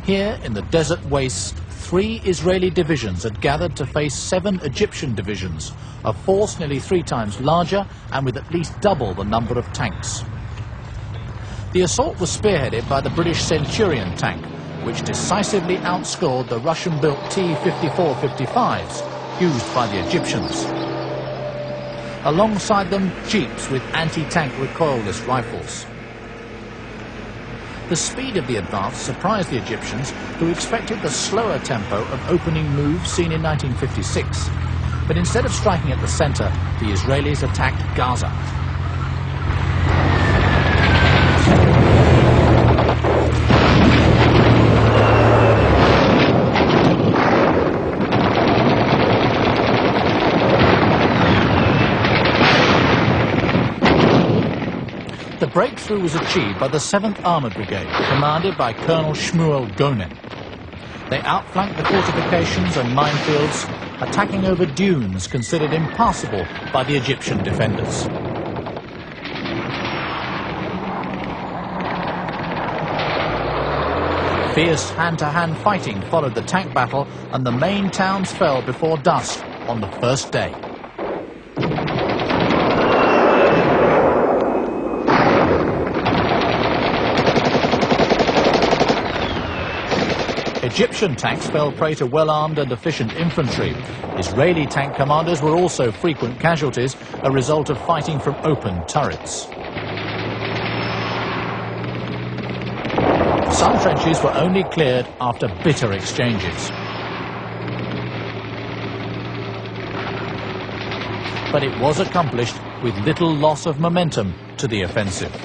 Here in the desert wastes, 3 Israeli divisions had gathered to face 7 Egyptian divisions, a force nearly 3 times larger and with at least double the number of tanks. The assault was spearheaded by the British Centurion tank, which decisively outscored the Russian-built T-54-55s used by the Egyptians. Alongside them, jeeps with anti-tank recoilless rifles. The speed of the advance surprised the Egyptians, who expected the slower tempo of opening moves seen in 1956. But instead of striking at the centre, the Israelis attacked Gaza. The breakthrough was achieved by the 7th Armoured Brigade, commanded by Colonel Shmuel Gonen. They outflanked the fortifications and minefields, attacking over dunes considered impassable by the Egyptian defenders. Fierce hand-to-hand fighting followed the tank battle, and the main towns fell before dusk on the first day. Egyptian tanks fell prey to well-armed and efficient infantry. Israeli tank commanders were also frequent casualties, a result of fighting from open turrets. Some trenches were only cleared after bitter exchanges. But it was accomplished with little loss of momentum to the offensive.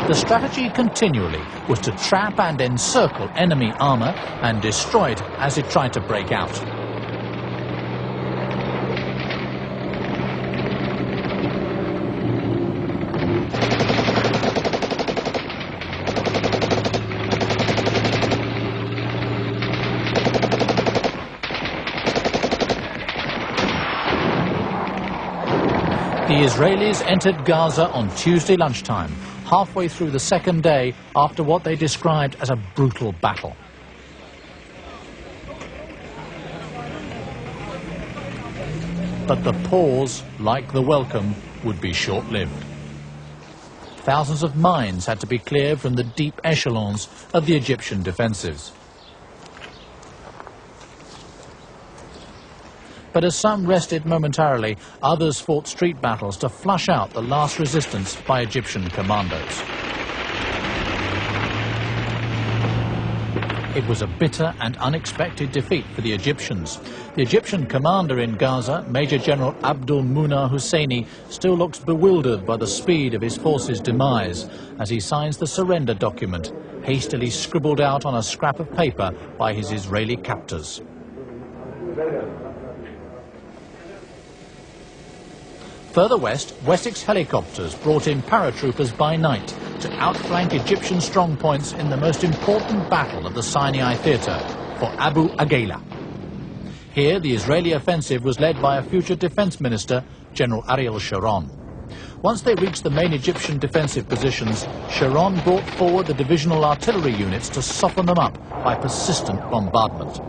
The strategy continually was to trap and encircle enemy armour and destroy it as it tried to break out. The Israelis entered Gaza on Tuesday lunchtime, halfway through the second day after what they described as a brutal battle. But the pause, like the welcome, would be short-lived. Thousands of mines had to be cleared from the deep echelons of the Egyptian defences. But as some rested momentarily, others fought street battles to flush out the last resistance by Egyptian commandos. It was a bitter and unexpected defeat for the Egyptians. The Egyptian commander in Gaza, Major General Abdul Munah Husseini, still looks bewildered by the speed of his force's demise as he signs the surrender document, hastily scribbled out on a scrap of paper by his Israeli captors. Further west, Wessex helicopters brought in paratroopers by night to outflank Egyptian strongpoints in the most important battle of the Sinai theatre for Abu Agela. Here, the Israeli offensive was led by a future defense minister, General Ariel Sharon. Once they reached the main Egyptian defensive positions, Sharon brought forward the divisional artillery units to soften them up by persistent bombardment.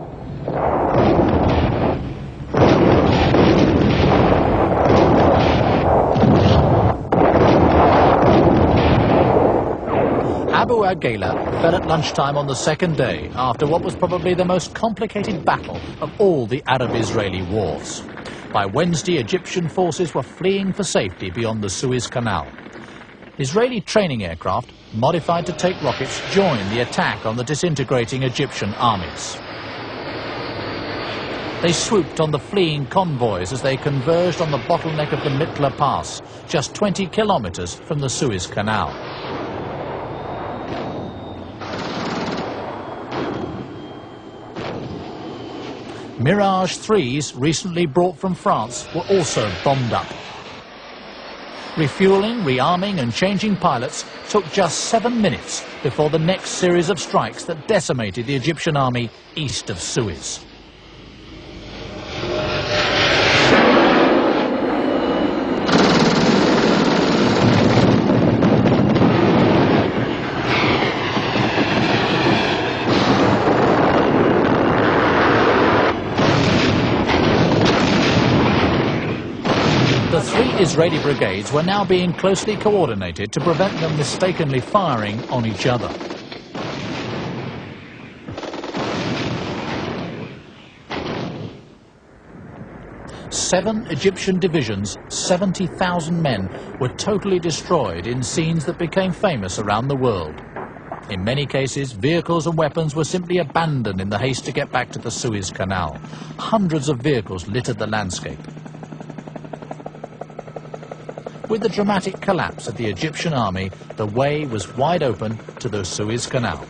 Abu Agela fell at lunchtime on the second day after what was probably the most complicated battle of all the Arab-Israeli wars. By Wednesday, Egyptian forces were fleeing for safety beyond the Suez Canal. Israeli training aircraft, modified to take rockets, joined the attack on the disintegrating Egyptian armies. They swooped on the fleeing convoys as they converged on the bottleneck of the Mitla Pass, just 20 kilometers from the Suez Canal. Mirage 3s, recently brought from France, were also bombed up. Refueling, rearming and changing pilots took just 7 minutes before the next series of strikes that decimated the Egyptian army east of Suez. Israeli brigades were now being closely coordinated to prevent them mistakenly firing on each other. Seven Egyptian divisions, 70,000 men, were totally destroyed in scenes that became famous around the world. In many cases, vehicles and weapons were simply abandoned in the haste to get back to the Suez Canal. Hundreds of vehicles littered the landscape. With the dramatic collapse of the Egyptian army, the way was wide open to the Suez Canal.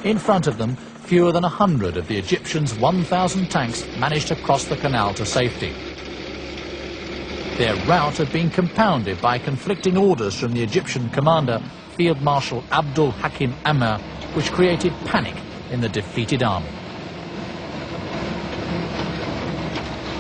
In front of them, fewer than 100 of the Egyptians' 1,000 tanks managed to cross the canal to safety. Their rout had been compounded by conflicting orders from the Egyptian commander, Field Marshal Abdul Hakim Ammar, which created panic in the defeated army.